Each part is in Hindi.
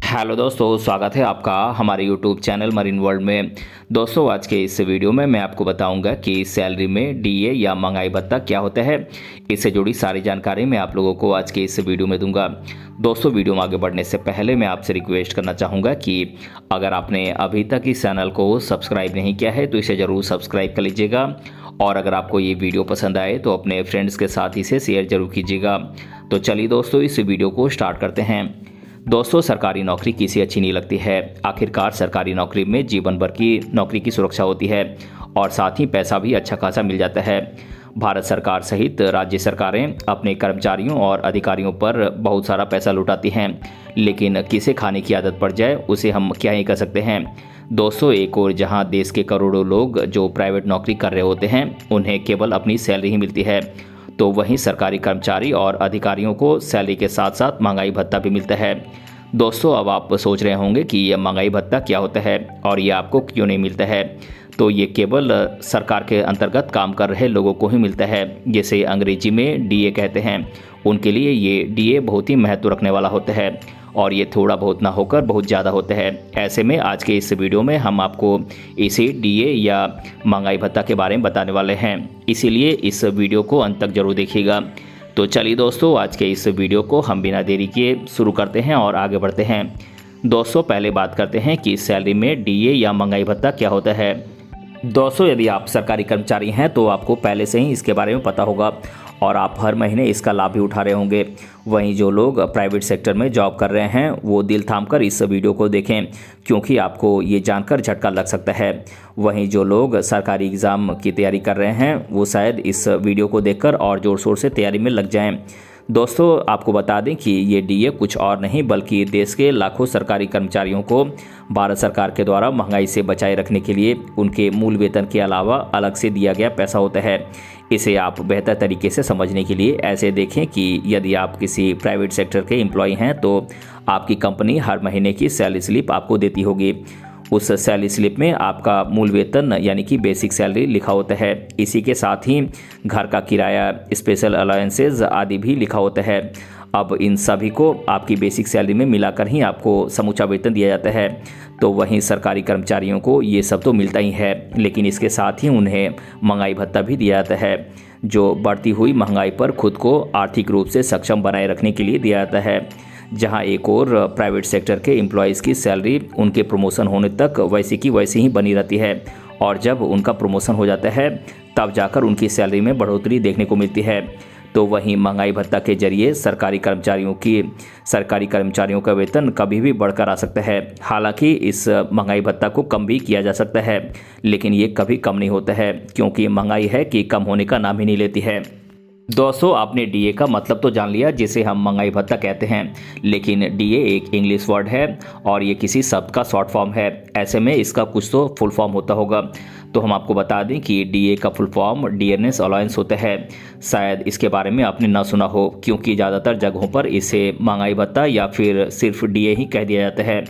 हेलो दोस्तों, स्वागत है आपका हमारे यूट्यूब चैनल मरीन वर्ल्ड में। दोस्तों, आज के इस वीडियो में मैं आपको बताऊंगा कि सैलरी में डीए या महंगाई भत्ता क्या होता है। इससे जुड़ी सारी जानकारी मैं आप लोगों को आज के इस वीडियो में दूंगा। दोस्तों, वीडियो में आगे बढ़ने से पहले मैं आपसे रिक्वेस्ट करना चाहूँगा कि अगर आपने अभी तक इस चैनल को सब्सक्राइब नहीं किया है तो इसे ज़रूर सब्सक्राइब कर लीजिएगा, और अगर आपको ये वीडियो पसंद आए तो अपने फ्रेंड्स के साथ इसे शेयर जरूर कीजिएगा। तो चलिए दोस्तों, इस वीडियो को स्टार्ट करते हैं। दोस्तों, सरकारी नौकरी किसी अच्छी नहीं लगती है। आखिरकार सरकारी नौकरी में जीवन भर की नौकरी की सुरक्षा होती है और साथ ही पैसा भी अच्छा खासा मिल जाता है। भारत सरकार सहित राज्य सरकारें अपने कर्मचारियों और अधिकारियों पर बहुत सारा पैसा लुटाती हैं, लेकिन किसे खाने की आदत पड़ जाए उसे हम क्या ही कर सकते हैं। दोस्तों, एक और जहां देश के करोड़ों लोग जो प्राइवेट नौकरी कर रहे होते हैं उन्हें केवल अपनी सैलरी ही मिलती है, तो वहीं सरकारी कर्मचारी और अधिकारियों को सैलरी के साथ साथ महंगाई भत्ता भी मिलता है। दोस्तों, अब आप सोच रहे होंगे कि यह महंगाई भत्ता क्या होता है और ये आपको क्यों नहीं मिलता है। तो ये केवल सरकार के अंतर्गत काम कर रहे लोगों को ही मिलता है, जिसे अंग्रेजी में डीए कहते हैं। उनके लिए ये डीए बहुत ही महत्व रखने वाला होता है और ये थोड़ा बहुत ना होकर बहुत ज़्यादा होता है। ऐसे में आज के इस वीडियो में हम आपको इसी डीए या महंगाई भत्ता के बारे में बताने वाले हैं, इसीलिए इस वीडियो को अंत तक जरूर देखिएगा। तो चलिए दोस्तों, आज के इस वीडियो को हम बिना देरी किए शुरू करते हैं और आगे बढ़ते हैं। दोस्तों, पहले बात करते हैं कि सैलरी में डीए या महंगाई भत्ता क्या होता है। दोस्तों, यदि आप सरकारी कर्मचारी हैं तो आपको पहले से ही इसके बारे में पता होगा और आप हर महीने इसका लाभ भी उठा रहे होंगे। वहीं जो लोग प्राइवेट सेक्टर में जॉब कर रहे हैं वो दिल थामकर इस वीडियो को देखें, क्योंकि आपको ये जानकर झटका लग सकता है। वहीं जो लोग सरकारी एग्ज़ाम की तैयारी कर रहे हैं वो शायद इस वीडियो को देखकर और ज़ोर शोर से तैयारी में लग जाएं। दोस्तों, आपको बता दें कि ये डीए कुछ और नहीं बल्कि देश के लाखों सरकारी कर्मचारियों को भारत सरकार के द्वारा महंगाई से बचाए रखने के लिए उनके मूल वेतन के अलावा अलग से दिया गया पैसा होता है। इसे आप बेहतर तरीके से समझने के लिए ऐसे देखें कि यदि आप किसी प्राइवेट सेक्टर के एम्प्लॉय हैं तो आपकी कंपनी हर महीने की सैलरी स्लिप आपको देती होगी। उस सैलरी स्लिप में आपका मूल वेतन यानी कि बेसिक सैलरी लिखा होता है। इसी के साथ ही घर का किराया, स्पेशल अलाउंसेज आदि भी लिखा होता है। अब इन सभी को आपकी बेसिक सैलरी में मिलाकर ही आपको समूचा वेतन दिया जाता है। तो वहीं सरकारी कर्मचारियों को ये सब तो मिलता ही है, लेकिन इसके साथ ही उन्हें महंगाई भत्ता भी दिया जाता है, जो बढ़ती हुई महंगाई पर खुद को आर्थिक रूप से सक्षम बनाए रखने के लिए दिया जाता है। जहां एक और प्राइवेट सेक्टर के एम्प्लॉयज़ की सैलरी उनके प्रमोशन होने तक वैसी की वैसी ही बनी रहती है, और जब उनका प्रमोशन हो जाता है तब जाकर उनकी सैलरी में बढ़ोतरी देखने को मिलती है। तो वहीं महंगाई भत्ता के जरिए सरकारी कर्मचारियों का वेतन कभी भी बढ़कर आ सकता है। हालांकि इस महंगाई भत्ता को कम भी किया जा सकता है, लेकिन ये कभी कम नहीं होता है, क्योंकि महंगाई है कि कम होने का नाम ही नहीं लेती है। दोस्तों, आपने डीए का मतलब तो जान लिया, जिसे हम महंगाई भत्ता कहते हैं, लेकिन डीए एक इंग्लिश वर्ड है और ये किसी शब्द का शॉर्ट फॉर्म है। ऐसे में इसका कुछ तो फुल फॉर्म होता होगा। तो हम आपको बता दें कि डीए का फुल फॉर्म डियरनेस अलाउंस होता है। शायद इसके बारे में आपने ना सुना हो, क्योंकि ज़्यादातर जगहों पर इसे महंगाई भत्ता या फिर सिर्फ डीए ही कह दिया जाता है।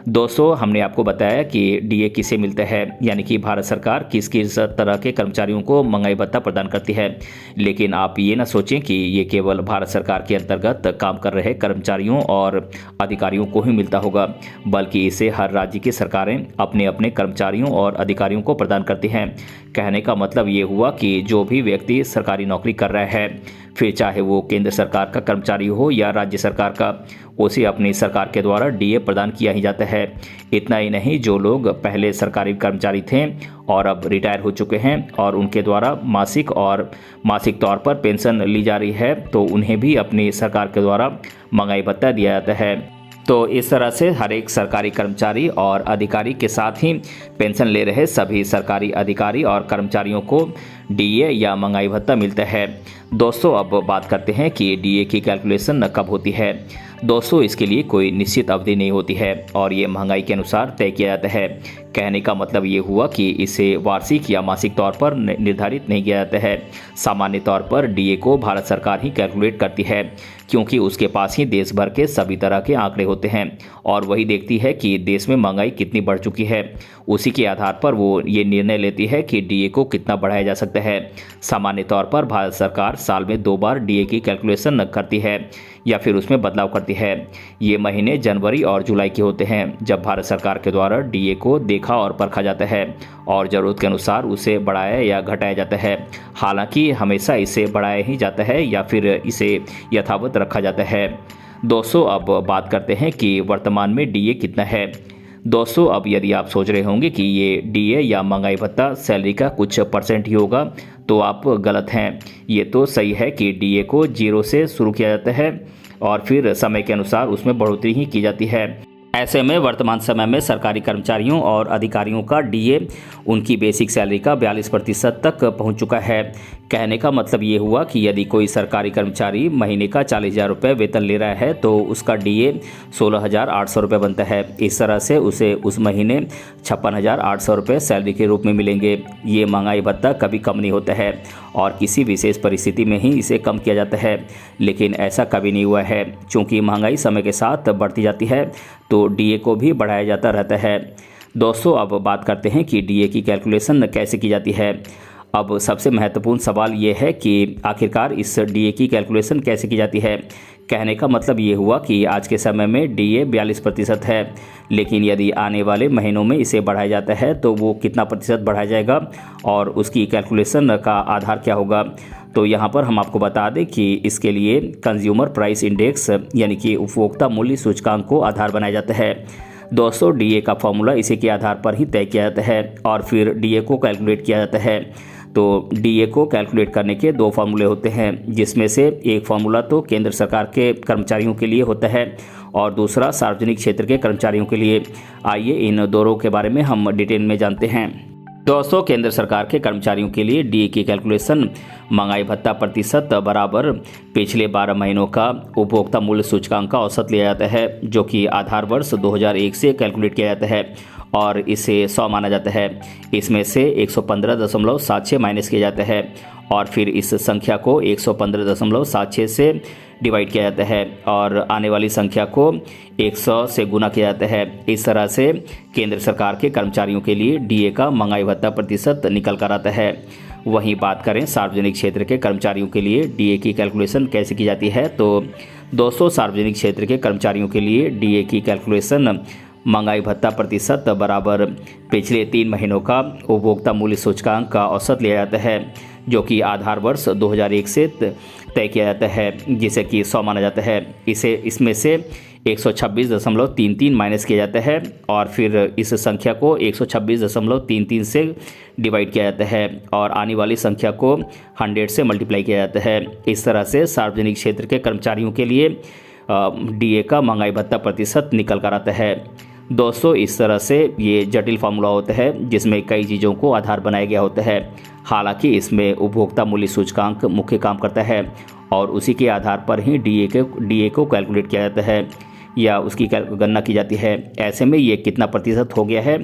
दोस्तों, हमने आपको बताया कि डीए किसे मिलता है, यानी कि भारत सरकार किस किस तरह के कर्मचारियों को महंगाई भत्ता प्रदान करती है। लेकिन आप ये ना सोचें कि ये केवल भारत सरकार के अंतर्गत काम कर रहे कर्मचारियों और अधिकारियों को ही मिलता होगा, बल्कि इसे हर राज्य की सरकारें अपने अपने कर्मचारियों और अधिकारियों को प्रदान करती हैं। कहने का मतलब ये हुआ कि जो भी व्यक्ति सरकारी नौकरी कर रहा है, फिर चाहे वो केंद्र सरकार का कर्मचारी हो या राज्य सरकार का, उसे अपनी सरकार के द्वारा डीए प्रदान किया ही जाता है। इतना ही नहीं, जो लोग पहले सरकारी कर्मचारी थे और अब रिटायर हो चुके हैं और उनके द्वारा मासिक तौर पर पेंशन ली जा रही है, तो उन्हें भी अपनी सरकार के द्वारा महंगाई भत्ता दिया जाता है। तो इस तरह से हर एक सरकारी कर्मचारी और अधिकारी के साथ ही पेंशन ले रहे सभी सरकारी अधिकारी और कर्मचारियों को डीए या महंगाई भत्ता मिलता है। दोस्तों, अब बात करते हैं कि डीए की कैलकुलेशन कब होती है। दोस्तों, इसके लिए कोई निश्चित अवधि नहीं होती है और ये महंगाई के अनुसार तय किया जाता है। कहने का मतलब ये हुआ कि इसे वार्षिक या मासिक तौर पर निर्धारित नहीं किया जाता है। सामान्य तौर पर डीए को भारत सरकार ही कैलकुलेट करती है, क्योंकि उसके पास ही देश भर के सभी तरह के आंकड़े होते हैं और वही देखती है कि देश में महंगाई कितनी बढ़ चुकी है। उसी के आधार पर वो ये निर्णय लेती है कि डीए को कितना बढ़ाया जा सकता है। सामान्य तौर पर भारत सरकार साल में 2 बार डीए की कैलकुलेशन करती है या फिर उसमें बदलाव करती है। ये महीने जनवरी और जुलाई के होते हैं, जब भारत सरकार के द्वारा डीए को देखा और परखा जाता है और ज़रूरत के अनुसार उसे बढ़ाया या घटाया जाता है। हालांकि हमेशा इसे बढ़ाया ही जाता है या फिर इसे यथावत रखा जाता है। दोस्तों, अब बात करते हैं कि वर्तमान में डीए कितना है। दोस्तों, अब यदि आप सोच रहे होंगे कि ये डीए या महंगाई भत्ता सैलरी का कुछ परसेंट ही होगा, तो आप गलत हैं। ये तो सही है कि डीए को 0 से शुरू किया जाता है और फिर समय के अनुसार उसमें बढ़ोतरी ही की जाती है। ऐसे में वर्तमान समय में सरकारी कर्मचारियों और अधिकारियों का डीए उनकी बेसिक सैलरी का 42% तक पहुंच चुका है। कहने का मतलब ये हुआ कि यदि कोई सरकारी कर्मचारी महीने का 40,000 रुपये वेतन ले रहा है तो उसका डीए 16,800 रुपये बनता है। इस तरह से उसे उस महीने 56,800 रुपये सैलरी के रूप में मिलेंगे। ये महंगाई भत्ता कभी कम नहीं होता है और किसी विशेष परिस्थिति में ही इसे कम किया जाता है, लेकिन ऐसा कभी नहीं हुआ है। चूँकि महंगाई समय के साथ बढ़ती जाती है तो डीए को भी बढ़ाया जाता रहता है। दोस्तों, अब बात करते हैं कि डीए की कैलकुलेशन कैसे की जाती है। अब सबसे महत्वपूर्ण सवाल ये है कि आखिरकार इस डीए की कैलकुलेशन कैसे की जाती है। कहने का मतलब ये हुआ कि आज के समय में डीए 42% है, लेकिन यदि आने वाले महीनों में इसे बढ़ाया जाता है तो वो कितना प्रतिशत बढ़ाया जाएगा और उसकी कैलकुलेशन का आधार क्या होगा। तो यहाँ पर हम आपको बता दें कि इसके लिए कंज्यूमर प्राइस इंडेक्स यानी कि उपभोक्ता मूल्य सूचकांक को आधार बनाया जाता है। दोस्तों, डीए का फॉर्मूला इसी के आधार पर ही तय किया जाता है और फिर डीए को कैलकुलेट किया जाता है। तो डीए को कैलकुलेट करने के 2 फार्मूले होते हैं, जिसमें से एक फार्मूला तो केंद्र सरकार के कर्मचारियों के लिए होता है और दूसरा सार्वजनिक क्षेत्र के कर्मचारियों के लिए। आइए इन दोनों के बारे में हम डिटेल में जानते हैं। दोस्तों, केंद्र सरकार के कर्मचारियों के लिए डीए की कैलकुलेशन महंगाई भत्ता प्रतिशत बराबर पिछले 12 महीनों का उपभोक्ता मूल्य सूचकांक का औसत लिया जाता है, जो कि आधार वर्ष 2001 से कैलकुलेट किया जाता है और इसे 100 माना जाता है। इसमें से 115.76 माइनस किया जाता है और फिर इस संख्या को 115.76 से डिवाइड किया जाता है और आने वाली संख्या को 100 से गुना किया जाता है। इस तरह से केंद्र सरकार के कर्मचारियों के लिए डीए का महंगाई भत्ता प्रतिशत निकल कर आता है। वहीं बात करें सार्वजनिक क्षेत्र के कर्मचारियों के लिए डीए की कैलकुलेशन कैसे की जाती है, तो दोस्तों, सार्वजनिक क्षेत्र के कर्मचारियों के लिए डीए की कैलकुलेशन महंगाई भत्ता प्रतिशत बराबर पिछले 3 महीनों का उपभोक्ता मूल्य सूचकांक का औसत लिया जाता है, जो कि आधार वर्ष 2001 से तय किया जाता है, जिसे कि 100 माना जाता है। इसमें से 126.33 माइनस किया जाता है और फिर इस संख्या को 126.33 से डिवाइड किया जाता है और आने वाली संख्या को 100 से मल्टीप्लाई किया जाता है। इस तरह से सार्वजनिक क्षेत्र के कर्मचारियों के लिए डीए का महंगाई भत्ता प्रतिशत निकल कर आता है। दोस्तों, इस तरह से ये जटिल फार्मूला होता है जिसमें कई चीज़ों को आधार बनाया गया होता है। हालांकि इसमें उपभोक्ता मूल्य सूचकांक मुख्य काम करता है और उसी के आधार पर ही डीए को कैलकुलेट किया जाता है या उसकी गणना की जाती है। ऐसे में ये कितना प्रतिशत हो गया है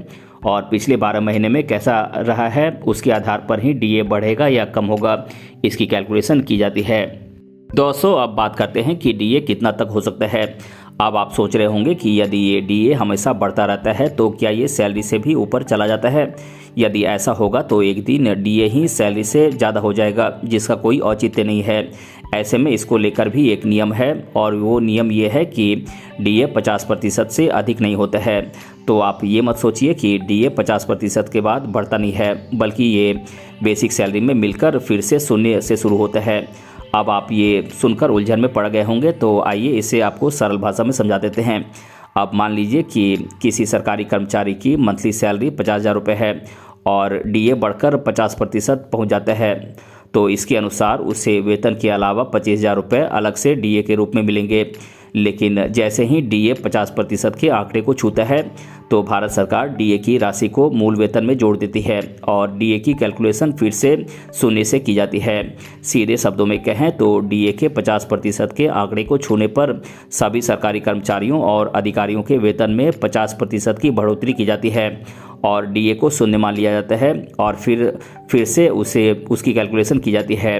और पिछले 12 महीने में कैसा रहा है, उसके आधार पर ही डीए बढ़ेगा या कम होगा, इसकी कैलकुलेशन की जाती है। दोस्तों, अब बात करते हैं कि डीए कितना तक हो सकता है। अब आप सोच रहे होंगे कि यदि ये डीए हमेशा बढ़ता रहता है तो क्या ये सैलरी से भी ऊपर चला जाता है। यदि ऐसा होगा तो एक दिन डीए ही सैलरी से ज़्यादा हो जाएगा, जिसका कोई औचित्य नहीं है। ऐसे में इसको लेकर भी एक नियम है और वो नियम ये है कि डीए 50% से अधिक नहीं होता है। तो आप ये मत सोचिए कि डीए 50% के बाद बढ़ता नहीं है, बल्कि ये बेसिक सैलरी में मिलकर फिर से 0 से शुरू होता है। अब आप ये सुनकर उलझन में पड़ गए होंगे, तो आइए इसे आपको सरल भाषा में समझा देते हैं। अब मान लीजिए कि किसी सरकारी कर्मचारी की मंथली सैलरी 50,000 रुपये है और डीए बढ़कर 50% पहुँच जाता है, तो इसके अनुसार उसे वेतन के अलावा 25,000 रुपये अलग से डीए के रूप में मिलेंगे। लेकिन जैसे ही डीए 50% के आंकड़े को छूता है तो भारत सरकार डीए की राशि को मूल वेतन में जोड़ देती है और डीए की कैलकुलेशन फिर से 0 से की जाती है। सीधे शब्दों में कहें तो डीए के 50% के आंकड़े को छूने पर सभी सरकारी कर्मचारियों और अधिकारियों के वेतन में 50% की बढ़ोतरी की जाती है और डीए को 0 मान लिया जाता है और फिर से उसकी कैलकुलेशन की जाती है।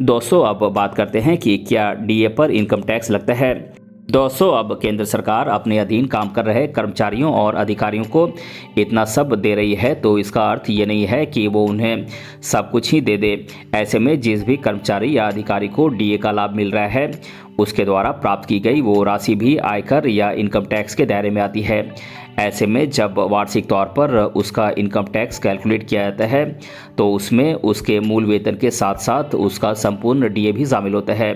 दोस्तों अब बात करते हैं कि क्या डीए पर इनकम टैक्स लगता है। दोस्तों अब केंद्र सरकार अपने अधीन काम कर रहे कर्मचारियों और अधिकारियों को इतना सब दे रही है, तो इसका अर्थ ये नहीं है कि वो उन्हें सब कुछ ही दे दे। ऐसे में जिस भी कर्मचारी या अधिकारी को डीए का लाभ मिल रहा है उसके द्वारा प्राप्त की गई वो राशि भी आयकर या इनकम टैक्स के दायरे में आती है। ऐसे में जब वार्षिक तौर पर उसका इनकम टैक्स कैलकुलेट किया जाता है तो उसमें उसके मूल वेतन के साथ साथ उसका संपूर्ण डीए भी शामिल होता है।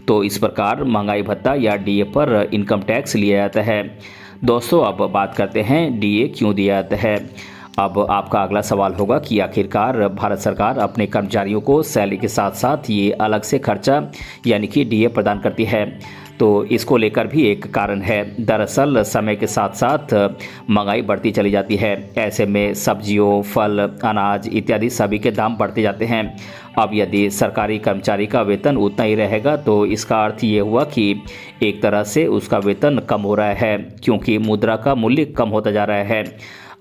तो इस प्रकार महंगाई भत्ता या डीए पर इनकम टैक्स लिया जाता है। दोस्तों अब बात करते हैं डीए क्यों दिया जाता है। अब आपका अगला सवाल होगा कि आखिरकार भारत सरकार अपने कर्मचारियों को सैलरी के साथ साथ ये अलग से खर्चा यानी कि डीए प्रदान करती है। तो इसको लेकर भी एक कारण है। दरअसल समय के साथ साथ महंगाई बढ़ती चली जाती है। ऐसे में सब्जियों, फल, अनाज इत्यादि सभी के दाम बढ़ते जाते हैं। अब यदि सरकारी कर्मचारी का वेतन उतना ही रहेगा तो इसका अर्थ ये हुआ कि एक तरह से उसका वेतन कम हो रहा है, क्योंकि मुद्रा का मूल्य कम होता जा रहा है।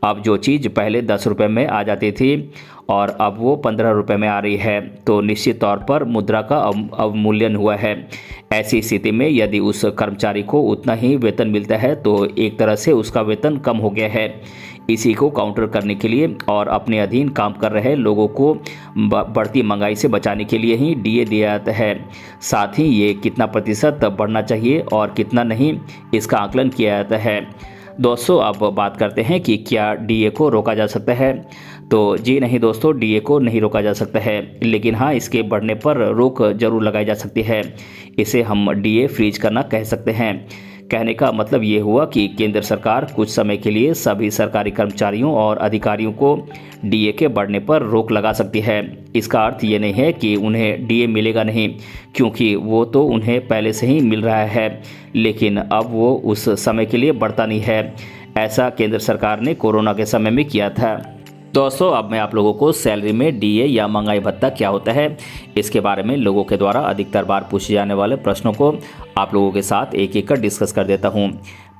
अब जो चीज़ पहले 10 रुपये में आ जाती थी और अब वो 15 रुपये में आ रही है, तो निश्चित तौर पर मुद्रा का अवमूल्यन हुआ है। ऐसी स्थिति में यदि उस कर्मचारी को उतना ही वेतन मिलता है तो एक तरह से उसका वेतन कम हो गया है। इसी को काउंटर करने के लिए और अपने अधीन काम कर रहे लोगों को बढ़ती महंगाई से बचाने के लिए ही डीए दिया जाता है। साथ ही ये कितना प्रतिशत बढ़ना चाहिए और कितना नहीं, इसका आकलन किया जाता है। दोस्तों अब बात करते हैं कि क्या डीए को रोका जा सकता है। तो जी नहीं दोस्तों, डीए को नहीं रोका जा सकता है, लेकिन हाँ इसके बढ़ने पर रोक जरूर लगाई जा सकती है। इसे हम डीए फ्रीज करना कह सकते हैं। कहने का मतलब ये हुआ कि केंद्र सरकार कुछ समय के लिए सभी सरकारी कर्मचारियों और अधिकारियों को डीए के बढ़ने पर रोक लगा सकती है। इसका अर्थ ये नहीं है कि उन्हें डीए मिलेगा नहीं, क्योंकि वो तो उन्हें पहले से ही मिल रहा है, लेकिन अब वो उस समय के लिए बढ़ता नहीं है। ऐसा केंद्र सरकार ने कोरोना के समय में किया था। दोस्तों अब मैं आप लोगों को सैलरी में डीए या महंगाई भत्ता क्या होता है इसके बारे में लोगों के द्वारा अधिकतर बार पूछे जाने वाले प्रश्नों को आप लोगों के साथ एक एक कर डिस्कस कर देता हूं।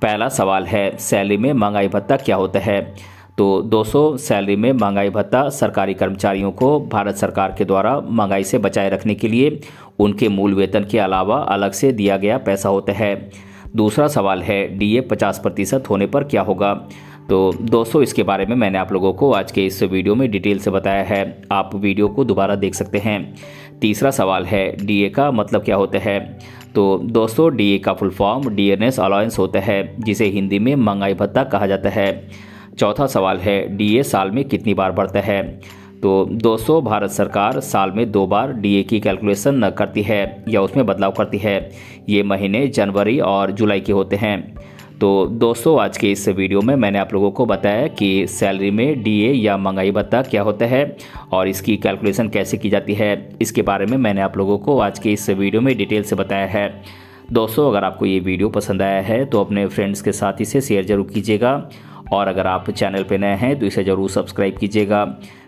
पहला सवाल है, सैलरी में महंगाई भत्ता क्या होता है। तो दोस्तों सैलरी में महंगाई भत्ता सरकारी कर्मचारियों को भारत सरकार के द्वारा महंगाई से बचाए रखने के लिए उनके मूल वेतन के अलावा अलग से दिया गया पैसा होता है। दूसरा सवाल है, डीए 50% होने पर क्या होगा। तो दोस्तों इसके बारे में मैंने आप लोगों को आज के इस वीडियो में डिटेल से बताया है, आप वीडियो को दोबारा देख सकते हैं। तीसरा सवाल है, डीए का मतलब क्या होता है। तो दोस्तों डीए का फुल फॉर्म डियरनेस अलाउंस होता है, जिसे हिंदी में महंगाई भत्ता कहा जाता है। चौथा सवाल है, डीए साल में कितनी बार बढ़ता है। तो दोस्तों भारत सरकार साल में 2 बार डीए की कैलकुलेशन करती है या उसमें बदलाव करती है। ये महीने जनवरी और जुलाई के होते हैं। तो दोस्तों आज के इस वीडियो में मैंने आप लोगों को बताया कि सैलरी में डीए या महंगाई भत्ता क्या होता है और इसकी कैलकुलेशन कैसे की जाती है। इसके बारे में मैंने आप लोगों को आज के इस वीडियो में डिटेल से बताया है। दोस्तों अगर आपको ये वीडियो पसंद आया है तो अपने फ्रेंड्स के साथ इसे शेयर जरूर कीजिएगा, और अगर आप चैनल पर नए हैं तो इसे ज़रूर सब्सक्राइब कीजिएगा।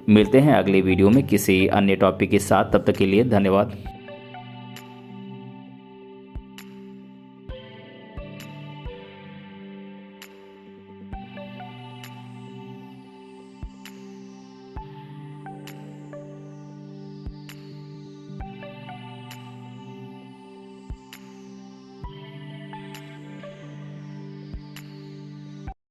मिलते हैं अगले वीडियो में किसी अन्य टॉपिक के साथ, तब तक के लिए धन्यवाद।